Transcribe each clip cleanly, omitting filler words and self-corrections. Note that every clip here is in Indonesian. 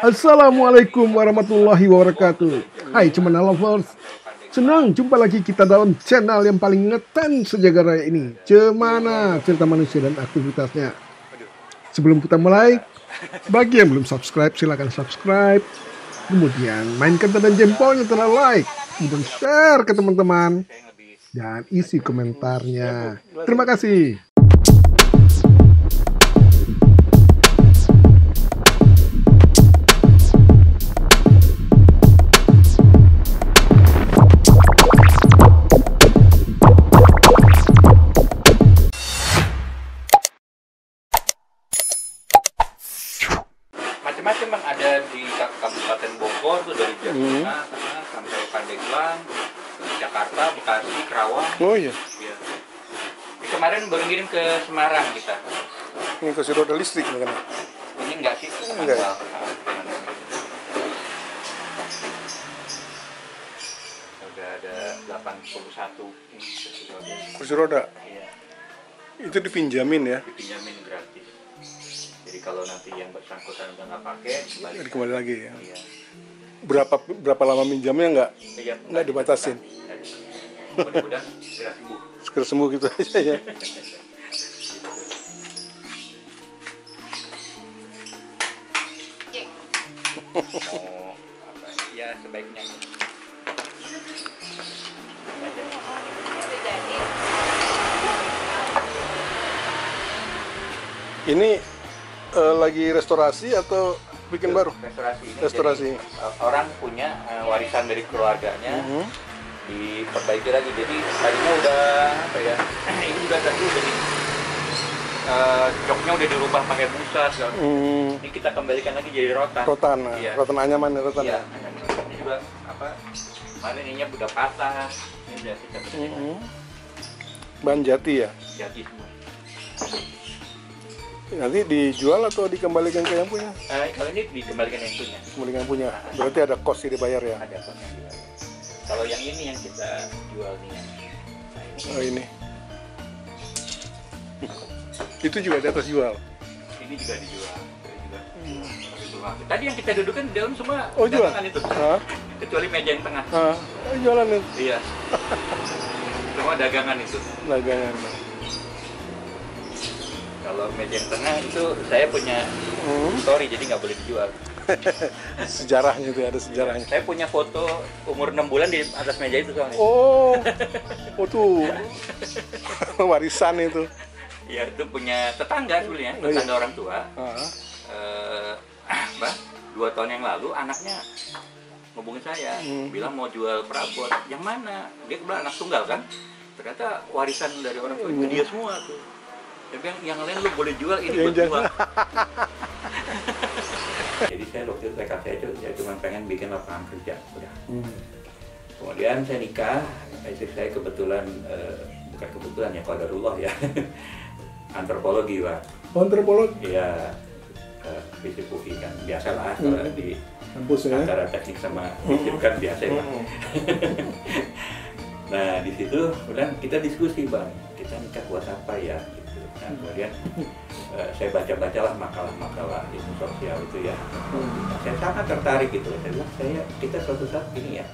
Assalamualaikum warahmatullahi wabarakatuh. Hai Cemana Lovers, senang jumpa lagi kita dalam channel yang paling ngetan sejagat raya ini, Cemana, cerita manusia dan aktivitasnya. Sebelum kita mulai, bagi yang belum subscribe silahkan subscribe, kemudian mainkan tanda jempolnya, tanda like, kemudian share ke teman-teman, dan isi komentarnya. Terima kasih. Macam-macam bang, ada di Kabupaten Bogor tuh, dari Jakarta sampai Pandeglang, Jakarta, Bekasi, Kerawang. Oh iya. Iya. Kemarin baru ngirim ke Semarang kita. Ini kursi roda listrik kan? Ini enggak sih? Enggak. Udah ada 81 Kursi roda. Iya. Itu dipinjamin ya? Dipinjamin gratis. Jadi kalau nanti yang bersangkutan udah nggak pakai, Kembali lagi ya. Iya. Berapa lama minjamnya Iya, nggak dibatasin? Mudah-mudahan segera sembuh. Segera sembuh gitu aja ya. Mau apa ya sebaiknya. Ini lagi restorasi atau bikin baru? Restorasi ini. Restorasi. Jadi, orang punya warisan dari keluarganya, diperbaiki lagi. Jadi tadinya udah apa ya? Ini juga tadi udah di joknya udah dirubah pakai busa segala. Ini kita kembalikan lagi jadi rotan. Rotan, Iya. rotan anyaman ya, rotan. Iya. Ini juga apa? Mana ininya udah patah. Ini udah kita Ban jati ya? jadi semua. Nanti dijual atau dikembalikan ke yang punya? Kalau ini dikembalikan yang punya. Kembalikan yang punya. Berarti ada kos yang dibayar ya? Ada kos yang dibayar. Kalau yang ini yang kita jual nih yang Oh ini. Itu juga di atas jual. ini juga dijual. Tadi yang kita dudukan di dalam semua Oh jual? dagangan itu. Hah? Kecuali meja yang tengah. Jualan itu. Iya. Semua dagangan itu. Dagangan. Kalau meja yang tengah itu saya punya story, jadi nggak boleh dijual. Sejarahnya itu ada sejarahnya. Saya punya foto umur 6 bulan di atas meja itu soalnya. Oh tuh warisan itu. Iya, itu punya tetangga sebenarnya, tetangga orang tua. Bah, 2 tahun yang lalu anaknya ngubungin saya, bilang mau jual perabot. Yang mana? Dia kebetulan anak tunggal kan. Ternyata warisan dari orang tua itu dia semua tuh. Dia bilang yang lain lu boleh jual, ini buat gua. Jadi saya waktu itu tekad saya cuma pengen bikin lapangan kerja, udah. Kemudian saya nikah, istri saya kebetulan bukan kebetulan ya, qadarullah ya. Antropologi, Pak. Antropologi? Iya, fisik UI kan, biasalah kalau di kampus ya? antara teknik sama fisik kan biasa ya, Pak. Nah, di situ kemudian kita diskusi, Bang, kita nikah buat apa ya? Gitu. Nah, kemudian saya baca-bacalah makalah-makalah di sosial itu ya. Saya sangat tertarik gitu. Saya bilang, kita suatu saat ini ya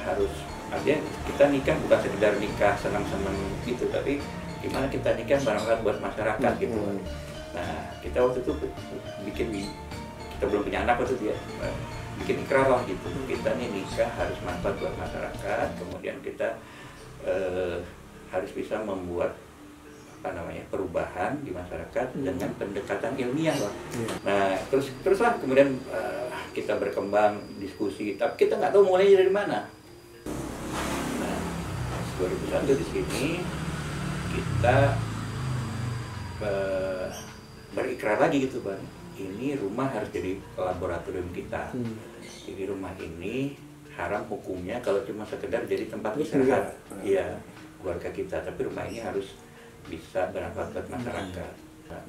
harus, artinya kita nikah bukan sekedar nikah senang-senang gitu, tapi gimana kita nikah barangkali buat masyarakat gitu. Nah, kita waktu itu kita belum punya anak waktu itu ya, bikin ikrar lah gitu. Kita nih nikah harus manfaat buat masyarakat, kemudian kita harus bisa membuat perubahan di masyarakat dengan pendekatan ilmiah lah. Nah, teruslah kemudian kita berkembang diskusi, tapi kita nggak tahu mulainya dari mana. Nah, 2001 di sini kita berikrar lagi gitu, Bang. Ini rumah harus jadi laboratorium kita. Jadi rumah ini haram hukumnya kalau cuma sekedar jadi tempat istirahat. Iya, keluarga kita. Tapi rumah ini harus bisa bermanfaat buat masyarakat.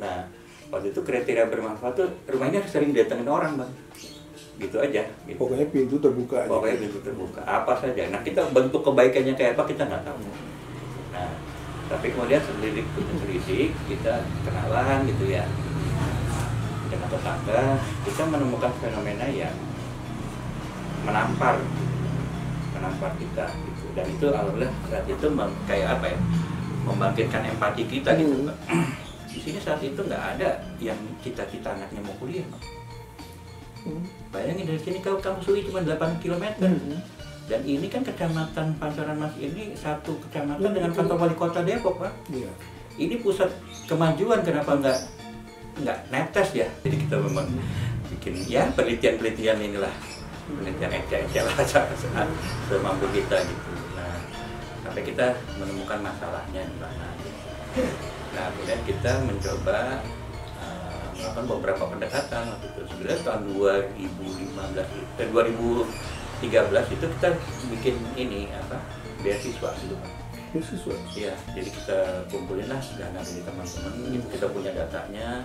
Nah, waktu itu kriteria bermanfaat tuh rumah ini harus sering datengin orang, Bang. Gitu aja. Gitu. Pokoknya pintu terbuka. Pokoknya pintu terbuka. Apa saja. Nah, kita bentuk kebaikannya kayak apa kita nggak tahu. Nah, tapi kemudian selidik kita kenalan gitu ya. Dengan tetangga, kita menemukan fenomena yang menampar kita gitu. Dan itu alhamdulillah saat itu kayak apa ya, membangkitkan empati kita gitu Pak. Di sini saat itu nggak ada yang cita-cita anaknya mau kuliah. Bayangin dari sini kamu Sui cuma 8 km. Dan ini kan kecamatan Pancoran Mas ini satu kecamatan dengan kantor wali kota Depok Pak. Iya. Ini pusat kemajuan, kenapa nggak netes ya? Jadi kita memang bikin ya penelitian inilah, penelitian ecek lah saat semampu kita gitu. Nah, sampai kita menemukan masalahnya di mana. Nah, kemudian kita mencoba melakukan beberapa pendekatan waktu itu. Sebenarnya tahun 2013 itu kita bikin ini apa, beasiswa gitu Pak. Beasiswa? Iya, jadi kita kumpulin lah dana dari teman-teman gitu, kita punya datanya.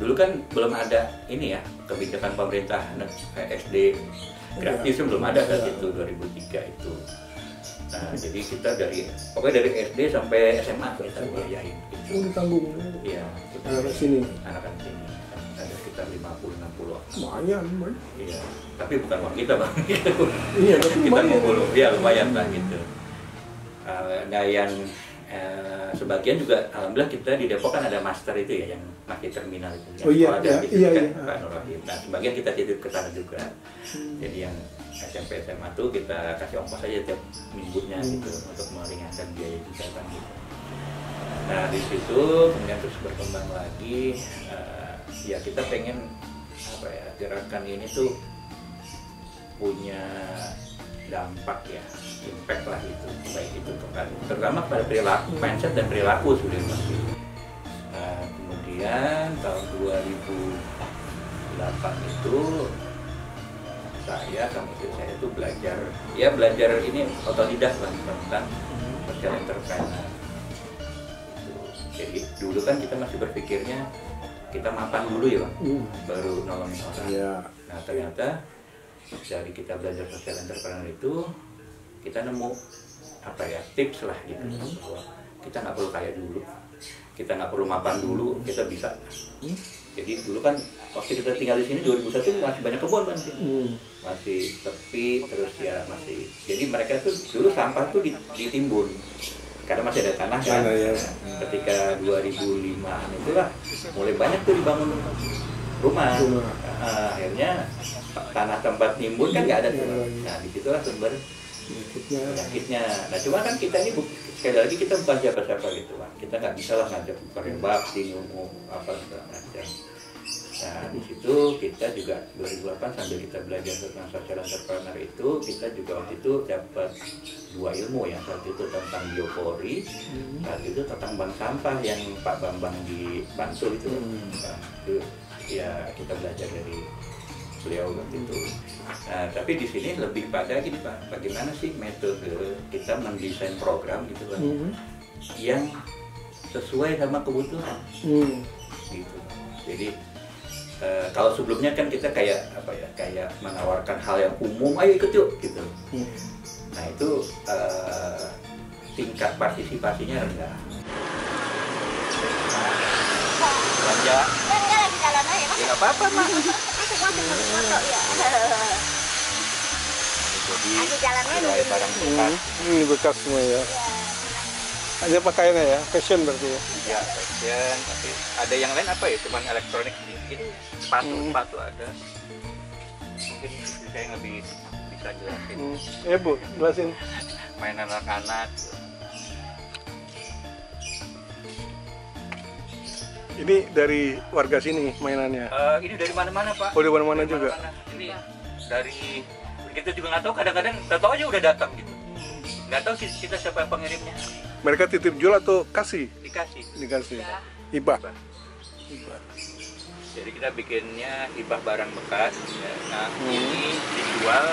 Dulu kan belum ada ini ya, kebijakan pemerintah SD gratis belum ada saat itu 2003 itu. Nah, jadi kita pokoknya dari SD sampai SMA kita biayain gitu. Oh, ditanggung. Iya, kita anak sini. Anak-anak sini. Ada sekitar 50-60. Lumayan. Iya, tapi bukan uang kita Bang. Iya, tapi kita lumayan. ngumpul, ya lumayan lah gitu. Nah yang sebagian juga alhamdulillah kita di Depok kan ada master itu ya yang masih terminal itu. Oh iya, iya. Pak Nur Rahim. Nah sebagian kita titip ke sana juga. Jadi yang SMP SMA tuh kita kasih ongkos aja tiap minggunya gitu untuk meringankan biaya juga kan gitu. Nah di situ kemudian terus berkembang lagi. Ya kita pengen apa ya, gerakan ini tuh punya dampak ya, impact lah gitu, baik itu terutama pada perilaku, mindset dan perilaku sudah pasti. Kemudian tahun 2008 itu sama istri saya itu belajar ini otodidak lah tentang social entrepreneur. Jadi dulu kan kita masih berpikirnya kita mapan dulu ya Bang, baru nolongin orang. Yeah. Nah ternyata dari kita belajar social entrepreneur itu kita nemu apa ya, tips lah gitu, bahwa kita nggak perlu kaya dulu, kita nggak perlu mapan dulu, kita bisa. Jadi dulu kan waktu kita tinggal di sini 2001 masih banyak kebun kan sih, masih sepi terus ya masih. Jadi mereka tuh dulu sampah tuh ditimbun karena masih ada tanah kan. Ya. Ketika 2005-an itulah mulai banyak tuh dibangun rumah. Akhirnya tanah tempat nimbun kan nggak ada tuh. Nah disitulah sumber penyakitnya. Nah cuma kan kita ini sekali lagi kita bukan siapa-siapa gitu kan. Kita nggak bisa lah ngajak pakai bakti umum apa segala macam. Nah di situ kita juga 2008 sambil kita belajar tentang social entrepreneur itu, kita juga waktu itu dapat 2 ilmu yang satu itu tentang biopori, satu itu tentang bank sampah yang Pak Bambang di Bantul itu. Nah, itu ya kita belajar dari beliau waktu itu. Nah, tapi di sini lebih pada gini Pak, bagaimana sih metode kita mendesain program gitu kan, yang sesuai sama kebutuhan, gitu. Jadi kalau sebelumnya kan kita kayak apa ya, kayak menawarkan hal yang umum, ayo ikut yuk gitu. Nah itu tingkat partisipasinya rendah. Belanja. Enggak lagi jalan aja. Ya nggak apa-apa Mak. Foto ya. Jadi Aku jalannya dulu. barang bekas. Ini bekas semua ya. Hanya pakaiannya ya, fashion berarti ya. Ya fashion, tapi ada yang lain apa ya? Cuman elektronik sedikit, sepatu ada. Mungkin saya yang lebih bisa jelasin. Ya Bu, jelasin. Mainan anak-anak. Ini dari warga sini mainannya. Ini dari mana-mana Pak. Oh, dari mana-mana juga. Ini dari kita juga nggak tahu, kadang-kadang tahu aja udah datang gitu. Nggak tahu kita siapa pengirimnya. Mereka titip jual atau kasih? Dikasih. Hibah. Jadi kita bikinnya hibah barang bekas. Ya. Nah ini dijual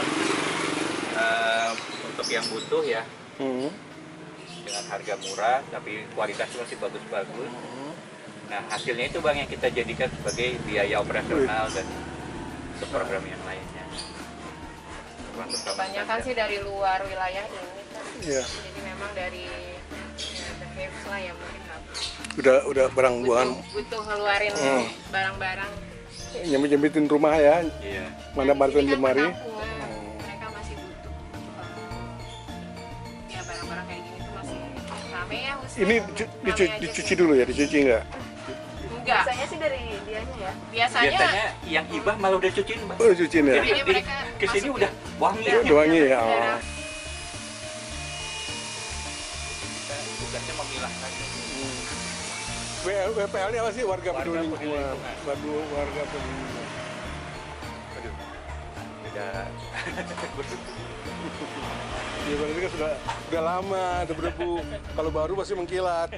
untuk yang butuh ya, dengan harga murah tapi kualitasnya masih bagus-bagus. Nah hasilnya itu Bang yang kita jadikan sebagai biaya operasional dan untuk program yang lainnya. Kebanyakan sih dari luar wilayah ini kan. Iya. Jadi memang dari The Hives lah ya mungkin Udah barang buahan. butuh ngeluarin barang-barang nyambit-nyambitin rumah ya, Iya. mana bantuan Di sini kan lemari. penampungan, mereka masih butuh ya barang-barang kayak gini tuh masih rame ya khususnya. Ini Rame aja dicuci sih. dulu ya, dicuci nggak? Enggak, Biasanya sih dari dianya ya. Biasanya yang hibah malah udah cuciin, Mbak. Oh, dicuciin ya? Jadi Jadi mereka kesini masukin. udah wangi. Udah wangi ya? Oh. Daerah. Tugasnya memilah saja. WPL ini apa sih? Warga peduli Peduli lingkungan. lingkungan. Warga peduli lingkungan. Aduh. Beda. Ya berarti kan sudah lama ada berdebu. Kalau baru pasti mengkilat.